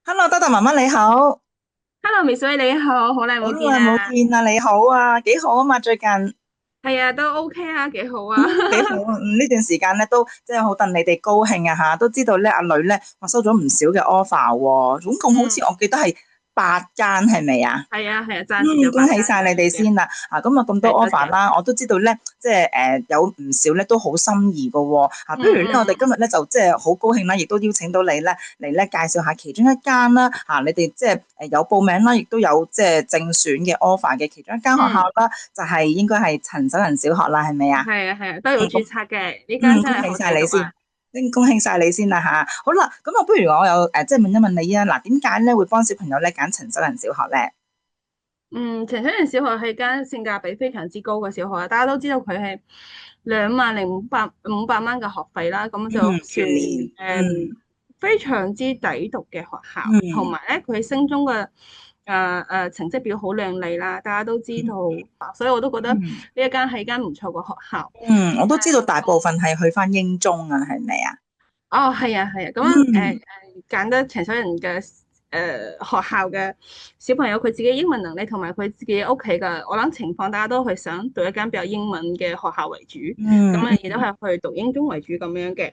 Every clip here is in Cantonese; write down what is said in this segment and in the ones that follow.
Hello，多多媽媽你好，Hello，美水你好，好耐冇見好耐冇啊！見啊，你好啊，幾好啊嘛，最近係啊，都 OK 啊，幾好啊！幾好啊，呢段時間咧都即係好戥你哋高興啊吓，都知道咧阿女咧我收咗唔少嘅 offer 喎，總共好似嗯，我記得係8間係咪啊？係啊，係啊，暫時就恭8間喜晒你哋咁樣嘅，先啦！咁啊咁多 係多 offer 謝。啦，我都知道咧，即係有唔少咧都好心儀嘅喎。不如咧，我哋嗯嗯今日咧就即係好高興啦，亦都邀請到你咧嚟咧介紹下其中一間啦。你哋即係有報名啦，亦都有即係正選嘅 offer 嘅其中一間學校嗯，啦，就係應該係陳守仁小學啦，係咪啊？係啊係啊，都有註咁冊嘅，呢間真恭喜係好晒你先，抵讀啊！先恭喜晒你先啦吓。好啦，咁啊，不如我有即係問一問你啊，嗱，點解咧會幫小朋友咧揀陳守仁小學咧？嗯，晴水園小學係間性價比非常之高嘅小學啊，大家都知道佢係20500蚊嘅學費啦，咁就算全年，非常之抵讀嘅學校，同嗯。埋咧佢升中嘅成績表好靚麗啦，大家都知道，所以我都覺得呢嗯一間係間唔錯嘅學校。我都知道大部分係去翻英中啊，係咪啊？哦，係啊，係啊，咁樣嗯揀得陳水人嘅學校嘅小朋友，佢自己英文能力同埋佢自己屋企嘅，我諗情況，大家都係想讀一間比較英文嘅學校為主，咁啊亦都嗯嗯係去讀英中為主咁樣嘅。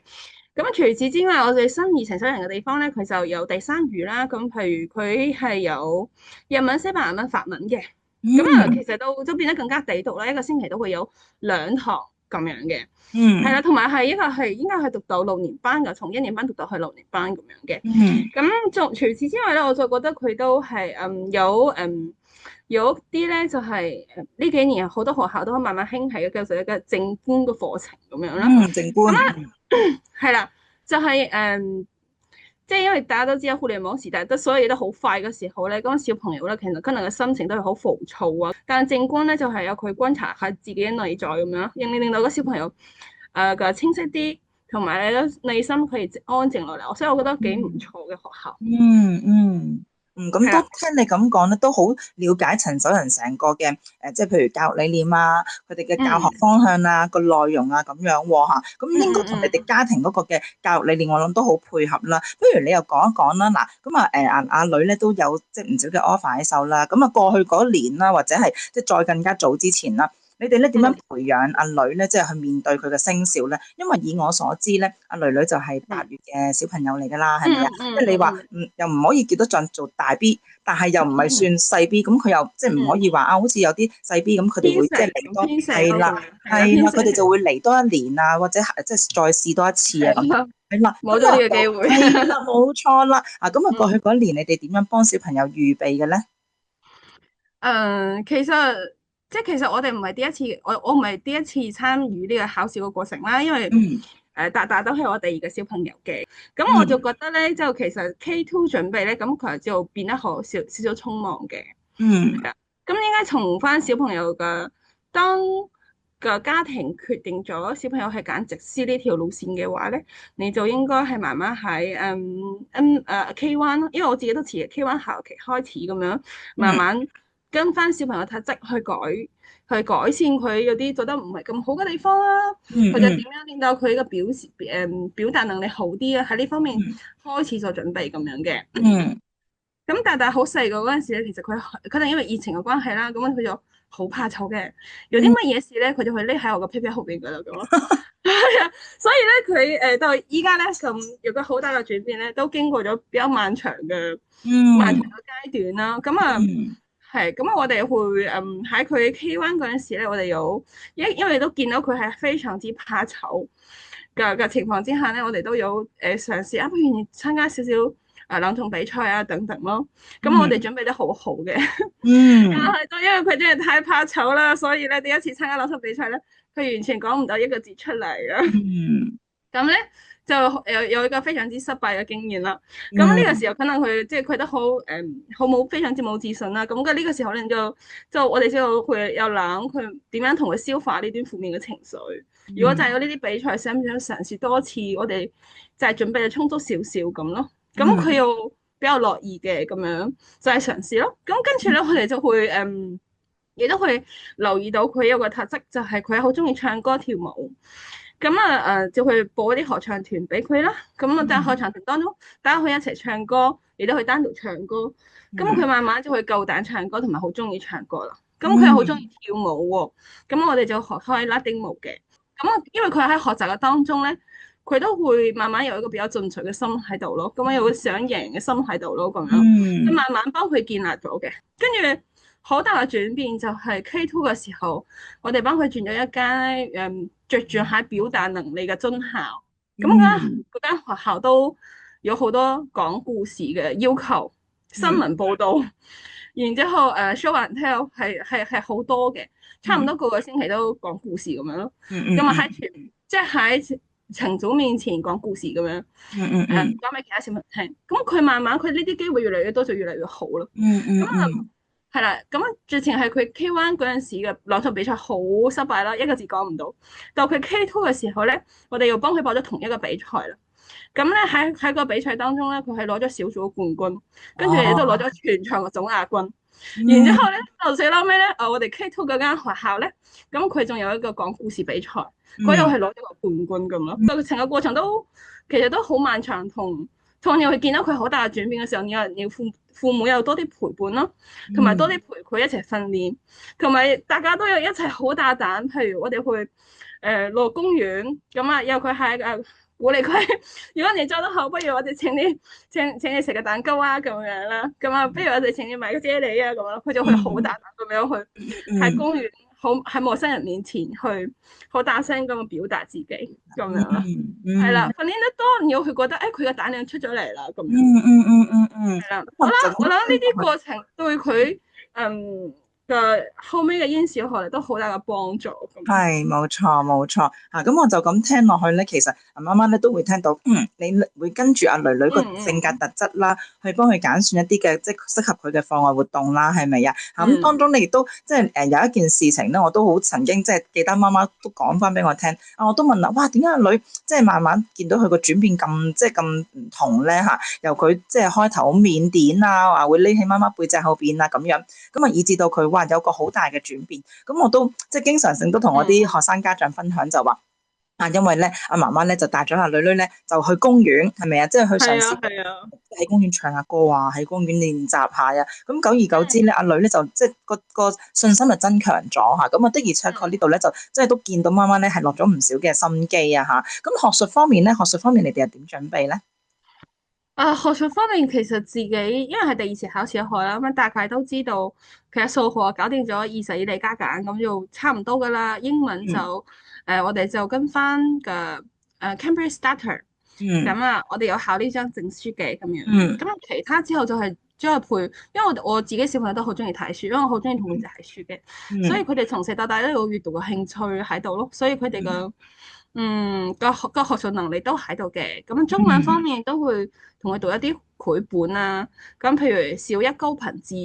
咁啊除此之外，我哋新義陳水人嘅地方咧，佢就有第三語啦，咁譬如佢係有日文、西班牙文、法文嘅，咁啊其嗯實都變得更加地道啦，一個星期都會有2堂咁樣嘅。係啦，嗯同埋係一個係應該係讀到6年班嘅，從1年班讀到去6年班咁樣嘅。嗯咁仲除此之外咧，我就覺得佢都係有啲咧就係呢幾年好多學校都慢慢興起嘅，叫做一個正官嘅課程咁樣啦。靜觀，係啦，就係、即係因為大家都知道互聯網時代，得所有嘢都好快嘅時候咧，嗰啲小朋友咧，其實可能嘅心情都係好浮躁啊。但係正觀咧，就係、有佢觀察下自己嘅內在咁樣，令到個小朋友嘅清晰啲，同埋咧內心可以安靜落嚟。所以我覺得幾唔嗯錯嘅學校。嗯嗯咁都係啦，聽你咁講咧，都好了解陳守仁成個嘅即係譬如教育理念啊，佢哋嘅教學嗯方向啊，個內容啊咁樣喎嚇，咁嗯應該同你哋嗯嗯家庭嗰個嘅教育理念，我諗都好配合啦。不如你又講一講啦，嗱，咁啊阿女咧都有即係唔少嘅 offer 喺手啦，咁啊過去嗰年啦，或者係即係再更加早之前啦。你哋咧點樣嗯培養阿女咧，即係去面對佢嘅升小咧？因為以我所知咧，阿女女就係8月嘅小朋友嚟噶啦，係咪啊？嗯嗯即係你話嗯又唔可以叫得上做大 B，但係又唔係算嗯細 B，咁佢又即係唔可嗯，以話啊，好似有啲細 B 咁，佢哋會即係偏細嚟多咁偏細係啦，咯咁樣，係啦係啦，偏細係佢哋就會嚟多一年啊，或者係即係再試多一次啊咁。係啦，係啦，冇咗呢個機會。係啦，冇錯啦。咁啊，過去嗯。嗰一年你哋點樣幫小朋友預備嘅咧？其實其實我哋唔係第一次，我唔係第一次參與呢個考試嘅過程啦，因為嗯大都係我第二個小朋友嘅，咁我就嗯覺得咧，就其實 K2 準備咧，咁佢就變得好少匆忙嘅。嗯咁應該從翻小朋友嘅當個家庭決定咗小朋友係揀直資呢條路線嘅話咧，你就應該係慢慢喺K1 咯，因為我自己都似 K1 下學期開始咁樣，慢嗯慢跟翻小朋友特質去改善佢有啲做得唔係咁好嘅地方啦，或者點嗯嗯樣令到佢嘅表達能力好啲啊，喺呢方面嗯開始做準備咁樣嘅。嗯咁但係好細個嗰陣時咧，其實佢可能因為疫情嘅關係啦，咁樣佢就好怕醜嘅。有啲嗯乜嘢事咧，佢就會匿喺我個屁屁後邊噶啦咁咯。係啊，所以咧佢到依家咧咁有個好大嘅轉變咧，都經過咗比較漫長嗯嘅階段啦。咁啊嗯係，咁啊我哋會喺佢 K1嗰陣時咧，我哋有因為都見到佢係非常之怕醜嘅情況之下咧，我哋都有嘗試啊，不如你參加少少朗誦比賽啊等等咯。咁我哋嗯準備得好好嘅，但嗯係都因為佢真係太怕醜啦，所以咧第一次參加朗誦比賽咧，佢完全講唔到一個字出嚟啊！嗯咁咧就有一個非常之失敗嘅經驗啦。咁呢個嗯時候可能佢都好好冇非常之冇自信啦。咁嘅呢個時候咧就我哋知道佢有諗佢點樣同佢消化呢段負面嘅情緒。如果就係有呢啲比賽，想唔想嘗試多次？我哋就係準備就充足少少咁咯。咁佢嗯又比較樂意嘅咁樣，就係嘗試咯。咁跟住咧，我哋就會亦都會留意到佢有個特質，就係佢好中意唱歌跳舞。咁啊就去報一啲合唱團俾佢啦。咁啊喺合唱團當中，大家可以一齊唱歌，亦都可以單獨唱歌。咁佢慢慢就會夠膽唱歌，同埋好中意唱歌啦。咁佢又好中意跳舞喎。咁我哋就學開拉丁舞嘅。咁啊，因為佢喺學習嘅當中咧，佢都會慢慢有一個比較進取嘅心喺度咯。咁樣有個想贏嘅心喺度咯，咁樣。咁慢慢幫佢建立咗嘅。跟住好大嘅轉變就係 K2 嘅時候，我哋幫佢轉咗一間着重喺表達能力嘅津校。咁嗰間學校都有好多講故事嘅要求，新聞報導，然之後show and tell 係好多嘅，差唔多個個星期都講故事咁樣咯。咁啊喺即係喺層組面前講故事咁樣，講俾其他小朋友聽。咁佢慢慢佢呢啲機會越嚟越多，就越嚟越好咯。咁啊係啦，咁啊直情係佢 K1 嗰陣時嘅朗讀比賽好失敗啦，一個字講唔到。到佢 K2 嘅時候咧，我哋又幫佢報咗同一個比賽啦。咁咧喺個比賽當中咧，佢係攞咗小組冠軍，跟住亦都攞咗全場嘅總亞軍。然之後咧，到最撈尾咧，我哋 K2 嗰間學校咧，咁佢仲有一個講故事比賽，佢又係攞咗個冠軍咁咯。到成個過程都其實都好漫長，同你去見到佢好大嘅轉變嘅時候，你要父母有多啲陪伴咯，同埋多啲陪佢一齊訓練，同埋大家都有一齊好大膽。譬如我哋去落公園，咁啊，有佢係鼓勵佢，如果你做得好，不如我哋請你食個蛋糕啊，咁樣啦。咁啊，不如我哋請你買個啫喱啊，咁樣，佢就會好大膽咁樣去喺公園，好喺陌生人面前去好大聲咁表達自己，咁樣啦。係啦，訓練得多，然後佢覺得佢嘅膽量出咗嚟啦，咁樣。係啦，我諗呢啲過程對佢嘅後尾嘅英小學嚟都好大嘅幫助。係冇錯冇錯嚇，咁我就咁聽落去咧，其實媽媽咧都會聽到，你會跟住阿女女個性格特質啦，去幫佢揀選一啲嘅即係適合佢嘅課外活動啦，係咪啊？咁當中你亦都即係有一件事情咧，我都好曾經即係記得媽媽都講翻俾我聽，我都問啦，哇點解阿女即係慢慢見到佢個轉變咁即係咁唔同咧嚇？由佢即係開頭好靦腆啊，話會匿喺媽媽背脊後邊啊咁樣，咁啊以至到佢哇有個好大嘅轉變，咁我都即係經常性都同我啲學生家長分享就話因為咧阿媽媽咧就帶咗阿女女咧就去公園，係咪啊？即係去嘗試喺公園唱下歌啊，喺公園練習下啊。咁久而久之咧，阿女咧就即係個信心就增強咗嚇。咁啊的而且確呢度咧就即係都見到媽媽咧係落咗唔少嘅心機啊嚇。咁學術方面咧，學術方面你哋係點準備咧？學術方面其實自己因為係第二次考試一海啦，咁大概都知道其實數學搞掂咗20以嚟加減，咁就差唔多噶啦。英文就我哋就跟翻嘅Cambridge Starter，咁啊，我哋有考呢張證書嘅咁樣。咁其他之後就係將佢培，因為我自己小朋友都好中意睇書，因為我好中意同佢哋睇書嘅，所以佢哋從細到大都有閱讀嘅興趣喺度咯，所以佢哋嘅個學術能力都喺度嘅。咁中文方面都會同佢讀一啲繪本啊，咁譬如小一高頻字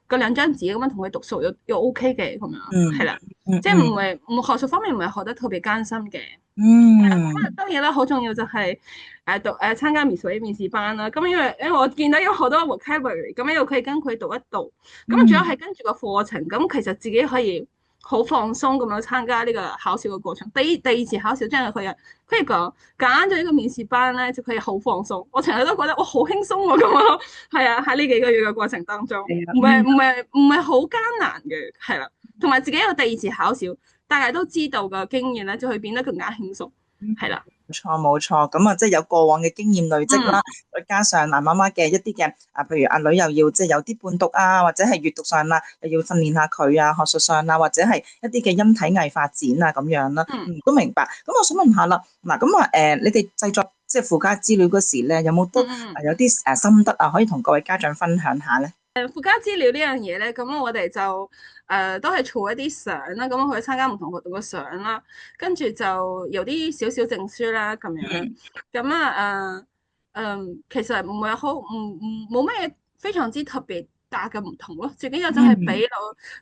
嗰兩張紙咁樣同佢讀數又 OK 嘅咁樣，係啦，即係學術方面唔係學得特別艱辛嘅。咁當然啦，好重要就係參加 Miss Way 面試班啦。咁因為我見到有好多 vocabulary，咁又可以跟佢讀一讀。咁主要係跟住個課程，咁其實自己可以好放鬆咁樣參加呢個考試嘅過程。第二次考試真係佢講揀咗呢個面試班咧，就佢好放鬆。我成日都覺得我好輕鬆喎咁樣。係啊，喺呢幾個月嘅過程當中，唔係好艱難嘅，係啦。同埋自己有第二次考試，大家都知道嘅經驗咧，就會變得更加輕鬆，係啦。冇錯冇錯，咁啊即係有過往嘅經驗累積啦，再加上媽媽嘅一啲嘅譬如阿女又要即係有啲伴讀啊，或者係閱讀上啦，又要訓練下佢啊，學術上啊，或者係一啲嘅音體藝發展啊咁樣啦，都明白。咁我想問下啦，嗱咁你哋製作即係附加資料嗰時咧，有冇都有啲心得啊，可以同各位家長分享下咧？附加資料呢樣嘢咧，咁我哋就都係儲一啲相啦，咁去參加唔同活動嘅相啦，跟住就有啲少少證書啦咁樣。咁其實唔係好冇咩非常之特別大嘅唔同咯。最緊要就係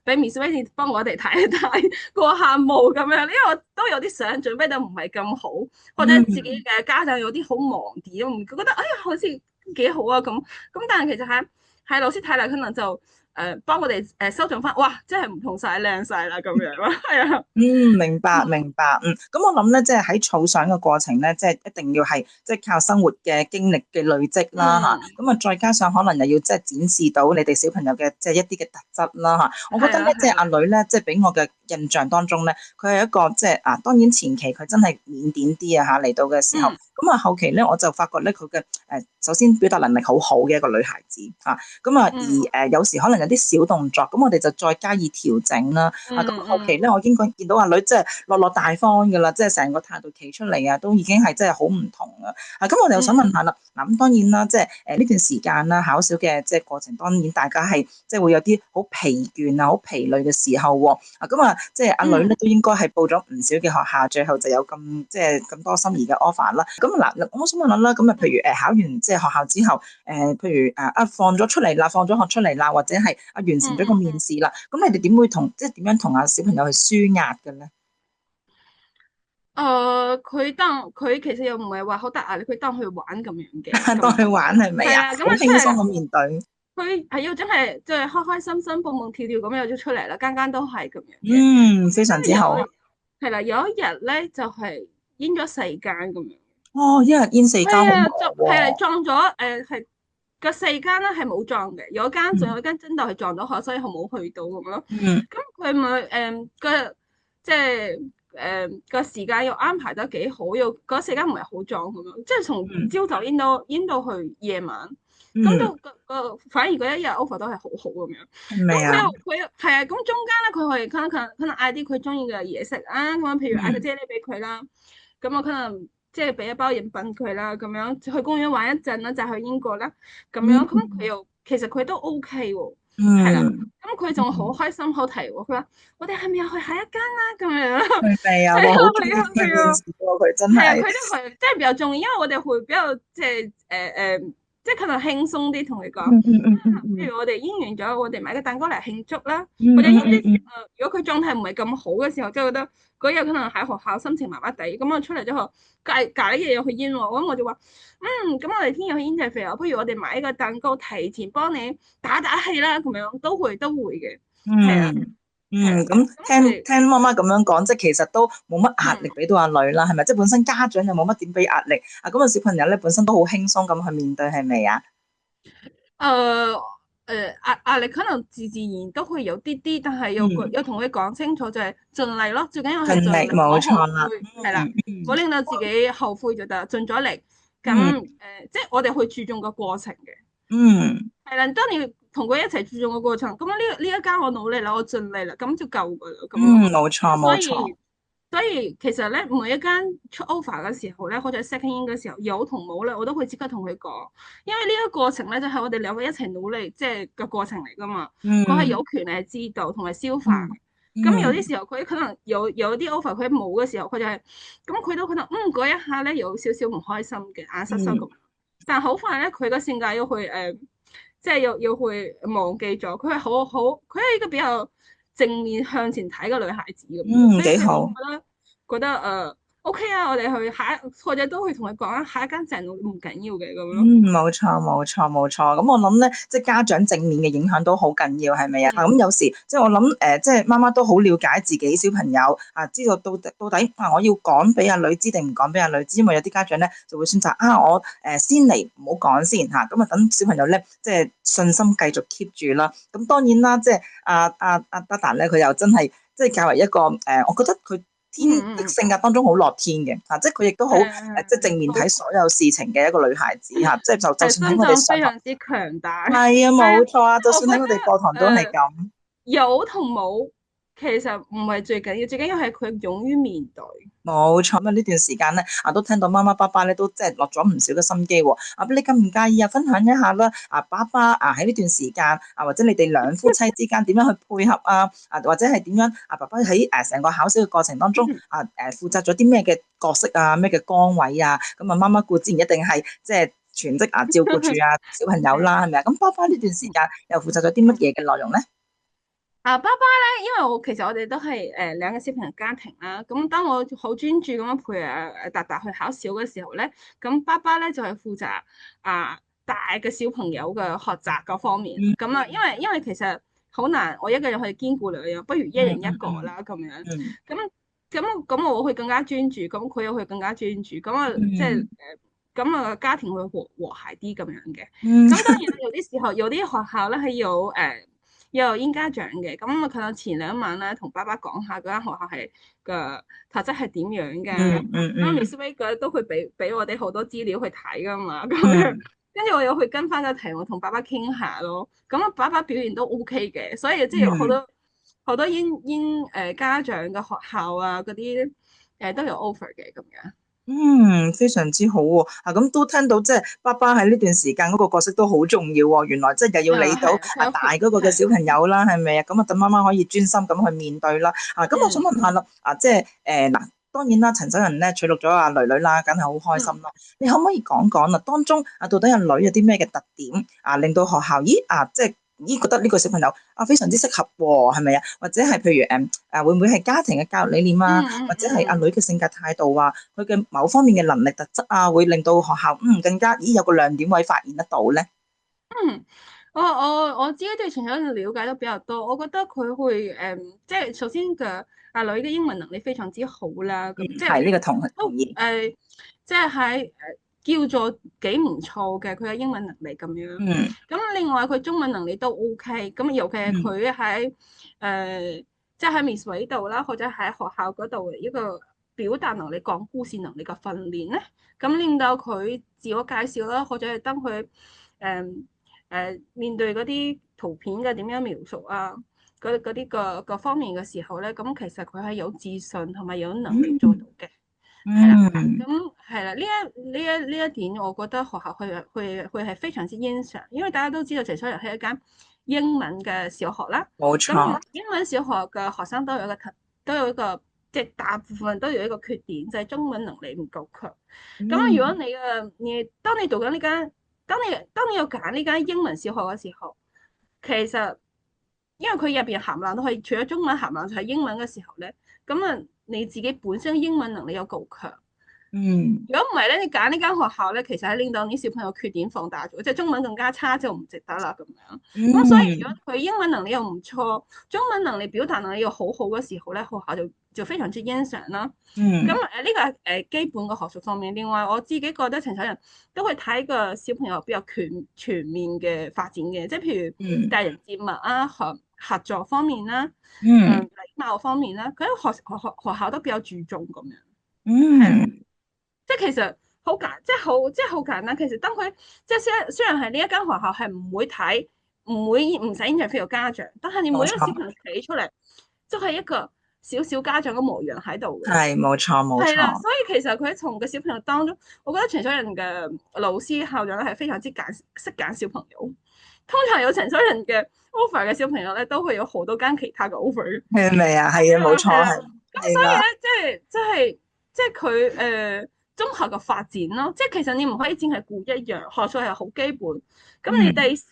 俾 Miss Way 幫我哋睇一睇個項目咁樣，因為我都有啲相準備得唔係咁好，或者自己嘅家長有啲好忙啲，唔覺得哎呀好似幾好啊咁，但係其實係老師睇嚟可能就幫我哋修正翻，哇，真係唔同晒，靚晒啦咁樣咯，係啊，明白明白，咁我諗咧，即係喺儲相嘅過程咧，即係一定要係即係靠生活嘅經歷嘅累積啦吓，嗯，咁啊再加上可能又要即係展示到你哋小朋友嘅即係一啲嘅特質啦吓，我覺係得咧，即係阿啊係啊，女咧，即係俾我嘅印象當中咧，佢係一個即係當然前期佢真係腼腆啲啊吓嚟到嘅時候，嗯咁啊後期咧我就發覺咧佢嘅首先表達能力好好嘅一個女孩子吓，咁啊嗯而有時可能有啲小動作，咁我哋就再加以調整啦。咁後期咧，嗯我已經見到阿女即係落落大方噶啦，即係成個態度企出嚟啊，都已經係真係好唔同啊！咁我哋又想問嗯下啦，嗱咁當然啦，即係呢段時間啦，考試嘅即係過程，當然大家係即係會有啲好疲倦啊、好疲累嘅時候喎。咁啊，即係阿女咧嗯，都應該係報咗唔少嘅學校，最後就有咁即係咁多心儀嘅 offer 啦。咁嗱，我想問下啦，咁啊，譬如考完即係學校之後，譬如放咗出嚟啦，放咗學出嚟啦，或者係完成咗個面試啦，咁你哋點會即係點樣同阿小朋友去舒壓嘅咧？佢其實又唔係話好大壓力，佢當去玩咁樣嘅，咁樣當去玩係咪啊？係啊，咁好啊出嚟，輕鬆咁面對。佢係要真係即係開開心心、蹦蹦跳跳咁樣就出嚟啦，間間都係咁樣嘅。非常之有好。係啦，有一日咧就係淹咗四間咁樣。哦，一日煙四間好忙係啊，喎。撞咗係個四間咧係冇撞嘅，仲有嗯一間真係撞到學，所以佢冇去到咁咯。嗯咁佢咪即係個時間又安排得幾好，又嗰四間唔係好撞咁樣，即係從嗯朝早淹到去夜晚，咁嗯，都反而嗰一日 offer 都係好好咁樣。咁係咪啊？佢又係啊，咁中間咧佢可以可能嗌啲佢中意嘅嘢食啊，咁樣譬如嗌個嗯啫喱俾佢啦，咁我可能即係俾一包飲品佢啦，咁樣去公園玩一陣啦，就去英國啦，咁樣咁佢嗯又其實佢都 OK 喎，係啦，嗯咁佢仲好嗯，開心好提喎，佢話我哋係咪又去下一間啦？咁樣，係咪啊？係啊我好中意係啊去面係啊。試喎，佢真係啊，佢係。都係即係比較中意，因為我哋會比較即係即係可能輕鬆啲同佢講嗯嗯嗯嗯啊，譬嗯如我哋演完咗，我哋買個蛋糕嚟慶祝啦，嗯或者有啲嗯嗯如果佢狀態唔係咁好嘅時候，即係覺得嗰日可能喺學校心情麻麻地，咁我出嚟之後隔一日又去煙喎，咁我就話咁我哋聽日去煙就肥啊，不如我哋買個蛋糕提前幫你打打氣啦，咁樣都會嘅，係啊嗯咁係啊係啊，咁佢聽聽媽媽咁樣講，即係其實都冇乜壓力嗯。俾到阿女啦，係咪？即係本身家長又冇乜點俾壓力啊，咁啊小朋友咧本身都好輕鬆咁去面對，係咪啊？誒壓力可能自自然都會有啲啲，但係嗯，又同佢講清楚，就係盡力咯，最緊要係盡盡力，力冇唔好後錯啦。悔，係啦，唔好令到自己後悔就得，盡咗力。咁嗯即係我哋會注重個過程嘅，嗯係啦。當你同佢一齊注重個過程，咁呢一間我努力啦，我盡力啦，咁就夠噶啦，咁咯。冇錯咁所冇錯。以其實咧，每一間出 offer 嘅時候咧，或者 second in 嘅時候，有同冇咧，我都會即刻同佢講，因為呢一個過程咧，就係我哋兩個一齊努力即係嘅過程嚟噶嘛。佢係嗯有權係知道同埋消化。嗯咁有啲嗯時候佢可能有啲 offer 佢冇嘅時候，佢就係咁佢都可能嗰一下咧有少少唔開心嘅眼濕濕咁。嗯但好快咧，佢個性格又會即係又會忘記咗。佢係佢係一個比較正面向前睇嘅女孩子咁樣，所以佢會幾好。覺得OK 啊，我哋去或者都會同佢講啊，下一間正唔緊要嘅咁咯。冇錯冇錯冇錯。咁我諗咧，即係家長正面嘅影響都好緊要，係咪啊？咁有時即係我諗即係媽媽都好了解自己小朋友啊，知道到底我要講俾阿女知定唔講俾阿女知，因為有啲家長咧就會選擇我先嚟唔好講先嚇，咁啊等小朋友咧即係信心繼續 keep 住啦。咁當然啦，即係阿德達咧，佢又真係即係較為一個我覺得佢天的嗯嗯性格當中好樂天嘅嚇，即係佢亦都好即係正面好睇所有事情嘅一個女孩子嚇，即係就算喺心我哋上堂，臟非常之強大。係啊係啊，冇錯啊，就我覺得算喺我哋課堂都係咁。有同冇其實唔係最緊要，最緊要係佢勇於面對。冇錯啊！呢段時間咧，都聽到媽媽爸爸咧都即係落咗唔少嘅心機喎。你介唔介意分享一下啦？爸爸喺呢段時間或者你哋兩夫妻之間點樣去配合或者係點樣爸爸喺成個考試嘅過程當中負責咗啲咩嘅角色啊，咩嘅崗位啊？咁媽媽固然一定係即係全職照顧住小朋友啦，係咪啊？咁爸爸呢段時間又負責咗啲乜嘢嘅內容咧？爸爸咧，因為其實我哋都係兩個小朋友家庭啦。咁當我好專注咁樣陪達達去考試嘅時候咧，咁爸爸咧就係負責大嘅小朋友嘅學習嗰方面。嗯咁啊，因為其實好難，我一個人去兼顧兩樣，不如一人一個啦咁樣。嗯咁咁我會更加專注，咁佢又會更加專注，咁啊即係嗯咁啊家庭會和諧啲咁樣嘅。嗯咁當然有啲時候有啲學校咧係有應家長嘅，咁啊可能前兩晚咧同爸爸講下嗰間學校係嘅特質係點樣嘅。嗯嗯咁 嗯 Miss Wade 都會俾我哋好多資料去睇噶嘛，咁樣嗯跟住我有去跟翻個題目同爸爸傾下咯。咁啊爸爸表現都 OK 嘅，所以即係好嗯。多好多家長嘅學校啊嗰啲都有 offer 嘅咁樣。非常之好喎。咁都聽到即係爸爸喺呢段時間嗰個角色都好重要喎。原來即係又要理到係啊，佢有大嗰個嘅小朋友啦，係咪啊？咁啊，等媽媽可以專心咁去面對啦。咁我想問下啦，即係嗱，當然啦，陳守仁咧取錄咗阿女女啦，梗係好開心啦。你可唔可以講講啦？當中到底阿女有啲咩嘅特點令到學校即係覺得呢個小朋友非常之適合喎，係咪啊？或者係譬如會唔會係家庭嘅教育理念啊，或者係阿女嘅性格態度啊，佢嘅某方面嘅能力特質啊，會令到學校更加有個亮點位發現得到咧？嗯，我自己對陳守仁了解都比較多，我覺得佢會即係首先嘅阿女嘅英文能力非常之好啦，咁即係係呢個同都意。即係喺叫做幾唔錯嘅佢嘅英文能力咁樣。嗯咁另外佢中文能力都 OK，咁尤其係嗯佢喺即係喺 Miss 位度啦，或者喺學校嗰度一個表達能力、講故事能力嘅訓練咧，咁令到佢自我介紹啦，或者係當佢面對嗰啲圖片嘅點樣描述啊，嗰啲各方面嘅時候咧，咁其實佢係有自信同埋有能力做到嘅。係啦，嗯咁係啦，呢一點，我覺得學校佢係非常之欣賞，因為大家都知道陳守仁係一間英文嘅小學啦。咁冇錯。英文小學嘅學生都有一個即係大部分都有一個缺點，就係中文能力唔夠強。咁如果當你讀緊呢間，當你要揀呢間英文小學嘅時候，其實因為佢入邊涵蓋都係除咗中文涵蓋就係英文嘅時候咧，咁啊你自己本身英文能力有夠強。嗯如果唔係咧，你揀呢間學校咧，其實係令到啲小朋友缺點放大咗，即係中文更加差就唔值得啦咁樣。咁所以如果佢英文能力又唔錯，中文能力表達能力又好好嘅時候咧，學校就非常之欣賞啦。咁嗯呢個係基本嘅學術方面。另外我自己覺得陳守仁都會睇個小朋友比較全面嘅發展嘅，即係譬如嗯待人接物啊、合作方面啦、嗯禮貌方面啦，佢喺學校都比較注重咁樣。係啦。嗯即係其實好簡單。其實當佢即係雖然係呢一間學校係唔會睇，唔使 interview 家長，但係你每冇錯。一個小朋友企出嚟，都係一個小小家長嘅模樣喺度嘅。係冇錯冇係啦，錯。所以其實佢從個小朋友當中，我覺得陳守仁嘅老師校長咧係非常之識揀小朋友。通常有陳守仁嘅 offer 嘅小朋友咧，都會有好多間其他嘅 offer。係咪啊？係啊，冇錯係啦，係。咁係啦。所以咧，即係佢綜合嘅發展咯。即係其實你唔可以淨係顧一樣，學術係好基本。咁你第時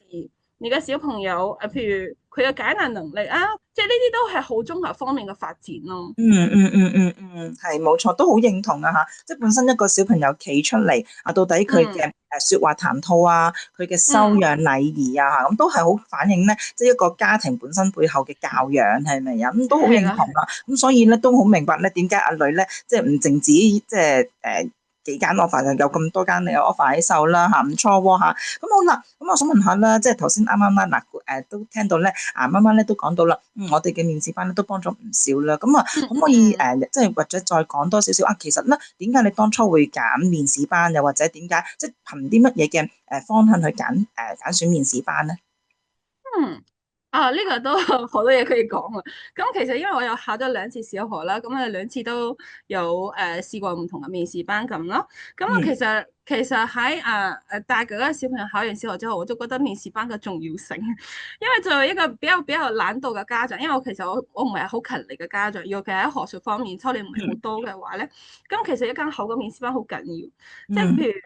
你嘅小朋友譬如佢嘅解難能力啊，即係呢啲都係好綜合方面嘅發展咯。係冇錯，都好認同啊吓！即係本身一個小朋友企出嚟到底佢嘅說話談吐啊，佢嘅修養禮儀啊吓，咁都係好反映咧，即係一個家庭本身背後嘅教養係咪啊？咁都好認同啦。咁所以咧都好明白咧，點解阿女咧即係唔淨止即係幾間 offer 就有咁多間嘅 offer 喺手啦嚇，唔錯喎嚇。咁好啦，咁我想問下啦，即係頭先啱啱啦嗱都聽到咧媽媽咧都講到啦，我哋嘅面試班咧都幫咗唔少啦。咁啊，可唔可以即係或者再講多少少啊？其實咧點解你當初會揀面試班，又或者點解即係憑啲乜嘢嘅方向去揀選面試班咧？呢個都好多嘢可以講啊！咁其實因為我有考咗2次小學啦，咁啊2次都有試過唔同嘅面試班咁咯。咁啊其實喺大個嘅小朋友考完小學之後，我都覺得面試班嘅重要性，因為作為一個比較懶惰嘅家長，因為我唔係好勤力嘅家長，尤其喺學術方面抽離唔係好多嘅話咧，咁其實一間好嘅面試班好緊要，即係譬如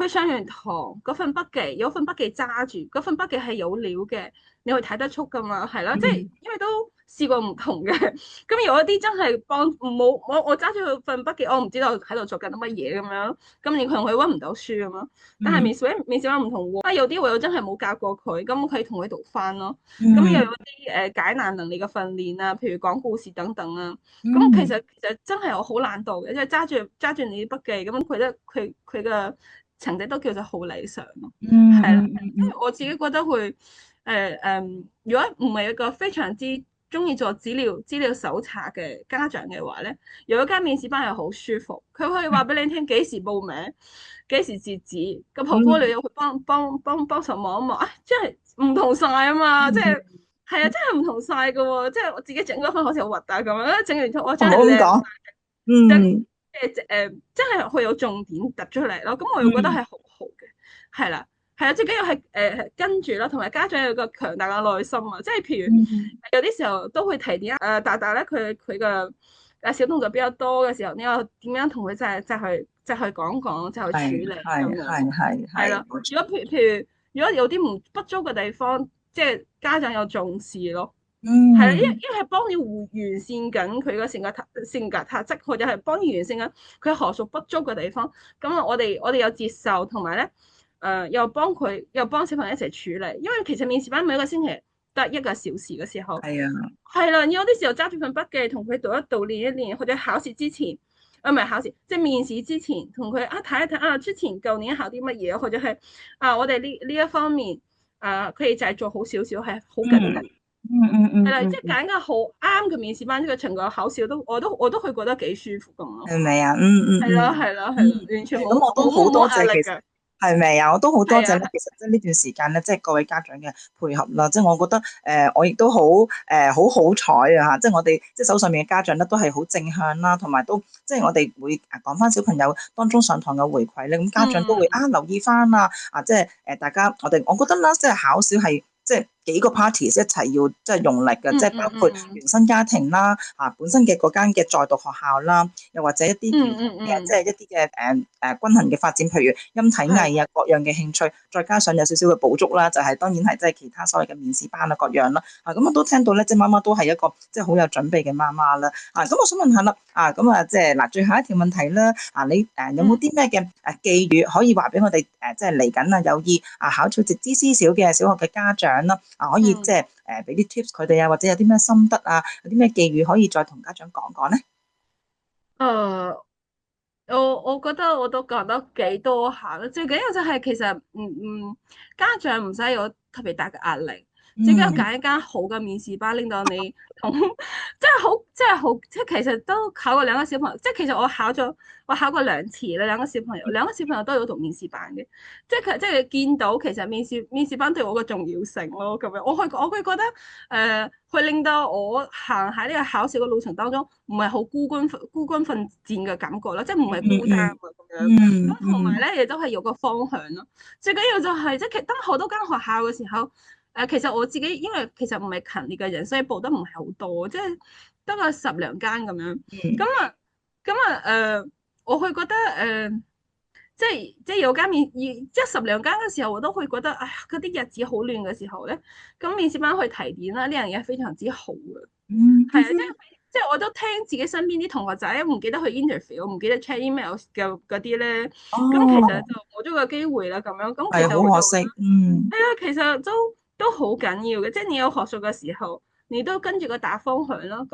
佢上完堂嗰份筆記，有份筆記揸住，嗰份筆記係有料嘅。你會睇得出噶嘛？係啦，即係因為都試過唔同嘅。咁有一啲真係幫冇我揸住佢份筆記，我唔知道喺度做緊乜嘢咁樣。咁而佢同佢溫唔到書咁樣。但係嗯面試班唔同喎，啊有啲我真係冇教過佢，咁我可以同佢讀翻咯。咁又有嗯啲解難能力嘅訓練啊，譬如講故事等等啊。咁其嗯實其實真係我好懶惰嘅，即係揸住你啲筆記，咁佢得佢嘅成績都叫做好理想咯。係啦，因為我自己覺得佢如果唔係一個非常之中意做資料搜查嘅家長嘅話咧，有一間面試班係好舒服，佢可以話俾你聽幾時報名，幾時截止，個 portfolio 又會幫手望一望，啊，即係唔同晒啊嘛，即係係啊，真係唔同晒噶喎，即係我自己整嗰份好似好核突咁樣，整完之後我唔好真係靚。咁講。嗯真係佢有重點突出嚟咯，咁我又覺得係嗯好好嘅，係啦，係啊，最緊要係跟住啦，同埋家長有個強大嘅內心啊，即係譬如嗯有啲時候都會提點大大咧，佢嘅小動作比較多嘅時候，你又點樣同佢即係去講講，即係去處理咁樣，係啦。冇錯。如果譬如如果有啲不足嘅地方，即係家長有重視咯。係啦，嗯因為係幫你完善緊佢個性格特質，或者係幫你完善緊佢學術不足嘅地方。咁啊，我哋有接受，同埋咧，又幫小朋友一齊處理。因為其實面試班每一個星期得1個小時嘅時候，係啊。係啦，有啲時候揸住份筆記同佢讀一讀、練一練，或者考試之前，唔係考試，即係面試之前，同佢睇一睇之前舊年考啲乜嘢，或者係我哋呢一方面佢哋就係做好少少，係好緊嗯緊。係啦，即係嗯。揀個好啱嘅面試班，呢個成個考試我都會覺得幾舒服咁咯。係咪啊？係啦，係啦，係啦，完全係咁，冇我都好冇冇多謝其實。壓力㗎。係咪啊？我都好多謝係啊，咧。其實即係呢段時間咧，即係各位家長嘅配合啦。即係我覺得我亦都好好好彩啊！即係我哋即係手上面嘅家長咧，都係好正向啦，同埋都即係我哋會講翻小朋友當中上堂嘅回饋咧，咁家長都會嗯留意翻啊！即係大家我覺得啦，即係考試係即係幾個 parties 一齊要即係用力嘅，即係包括原生家庭啦，本身嘅嗰間嘅在讀學校啦，又或者一啲唔同嘅即係一啲嘅均衡嘅發展，譬如音體藝啊各樣嘅興趣，再加上有少少嘅補足啦，就係當然係即係其他所謂嘅面試班啊各樣啦。咁我都聽到咧，即係媽媽都係一個即係好有準備嘅媽媽啦。咁我想問下啦，咁即係嗱最後一條問題啦。你有冇啲咩嘅寄語可以話俾我哋即係嚟緊有意考取直資師小嘅小學嘅家長啦？可以即係俾啲 tips 佢哋啊，或者有啲咩心得啊，有啲咩寄語可以再同家長講講咧？我覺得我都講得幾多下啦，最緊要就係其實家長唔使有特別大嘅壓力，最緊要嗯揀一間好嘅面試班，令到你同即係其實都考過兩個小朋友，即係其實我考過2次啦，兩個小朋友都有讀面試班嘅，即係見到其實面試班對我嘅重要性咯，咁樣我會覺得會令到我行喺呢個考試嘅路程當中，唔係好孤軍奮戰嘅感覺啦，即係唔係孤單啊咁樣。咁同埋咧，亦都係有個方向咯。最緊要就係即係當好多間學校嘅時候，其實我自己因為其實唔係勤力嘅人，所以報得唔係好多，即係得個10兩間咁樣。咁啊我會覺得即係有間即係10兩間嘅時候，我都會覺得啊，嗰啲日子好亂嘅時候咧，咁面試班去提點啦，呢樣嘢非常之好嘅。係啊，即係我都聽自己身邊啲同學仔唔記得去 interview，唔記得 check email 嘅嗰啲咧，咁其實就冇咗個機會啦，咁樣，咁其係實我就好可惜。係啊，其實都好緊要嘅，即係你有學術嘅時候，你都跟住個大方向咯，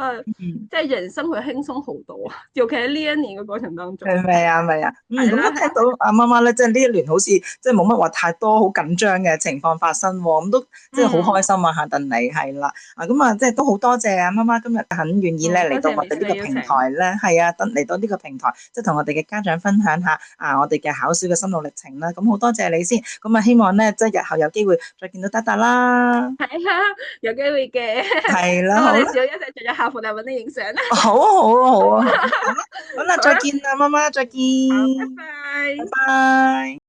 即係人生會輕鬆好多啊，尤其喺呢一年嘅過程當中。係咪啊？係啊。咁我係啦，聽到阿媽媽咧，即係呢一年好似即係冇乜話太多好緊張嘅情況發生喎，咁都即係好開心啊！嚇，鄧你係啦。咁即係都好多謝啊媽媽今日肯願意咧嚟到我哋呢個平台咧，係啊，嚟到呢個平台，即係同我哋嘅家長分享下我哋嘅考試嘅心路歷程啦。咁好多謝你先，咁希望咧即係日後有機會再見到達達啦。係啊，有機會嘅。係啦，咁我好啦，哋少一齊着咗校服嚟揾你影相啦。好啊，好啊，好啊，好啦，再見啦，媽媽，再見，好，拜拜。拜拜。